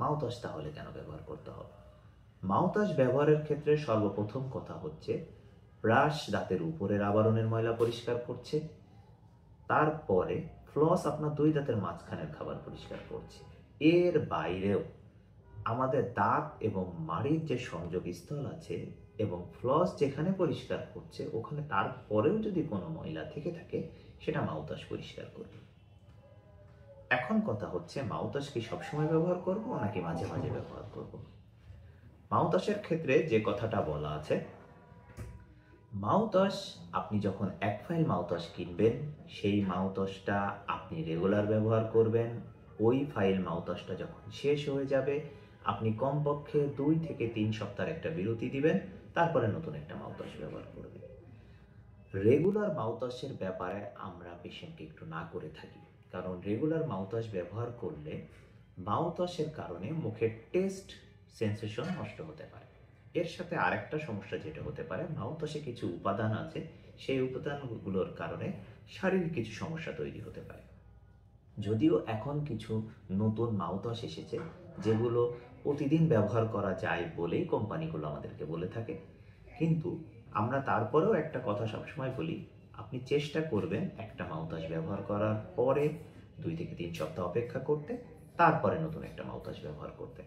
Mouthwash তাহলে কেন ব্যবহার করতে হবে? মাউথওয়াশ ব্যবহারের ক্ষেত্রে সর্বপ্রথম কথা হচ্ছে, ব্রাশ দাঁতের উপরের আবরণের ময়লা পরিষ্কার করছে, তারপরে ফ্লস আপনার দুই দাঁতের মাঝখানের খাবার পরিষ্কার করছে। এর বাইরেও আমাদের দাঁত এবং মাড়ির যে সংযোগ স্থল আছে এবং ফ্লস যেখানে পরিষ্কার করছে ওখানে তারপরেও যদি কোনো ময়লা থেকে থাকে সেটা মাউথওয়াশ পরিষ্কার করবে। এখন কথা হচ্ছে, মাউথওয়াশ কি সবসময় ব্যবহার করব নাকি মাঝে মাঝে ব্যবহার করব? মাউথওয়াশের ক্ষেত্রে যে কথাটা বলা আছে, মাউথওয়াশ আপনি যখন এক ফাইল মাউথওয়াশ কিনবেন সেই মাউথওয়াশটা আপনি রেগুলার ব্যবহার করবেন। ওই ফাইল মাউথওয়াশটা যখন শেষ হয়ে যাবে আপনি কমপক্ষে 2 থেকে 3 সপ্তাহের একটা বিরতি দিবেন, তারপরে নতুন একটা মাউথওয়াশ ব্যবহার করবেন। রেগুলার মাউথওয়াশের ব্যাপারে আমরা পেশেন্টকে একটু না করে থাকি, কারণ রেগুলার মাউথওয়াশ ব্যবহার করলে মাউথওয়াশের কারণে মুখের টেস্ট সেন্সেশন নষ্ট হতে পারে। এর সাথে আরেকটা সমস্যা যেটা হতে পারে, মাউথওয়াশে কিছু উপাদান আছে, সেই উপাদানগুলোর কারণে শারীরিক কিছু সমস্যা তৈরি হতে পারে। যদিও এখন কিছু নতুন মাউথওয়াশ এসেছে যেগুলো প্রতিদিন ব্যবহার করা যায় বলেই কোম্পানিগুলো আমাদেরকে বলে থাকে, কিন্তু আমরা তারপরেও একটা কথা সবসময় বলি, আপনি চেষ্টা করবেন একটা মাউথওয়াশ ব্যবহার করার পরে 2 থেকে 3 সপ্তাহ অপেক্ষা করতে, তারপরে নতুন একটা মাউথওয়াশ ব্যবহার করতে।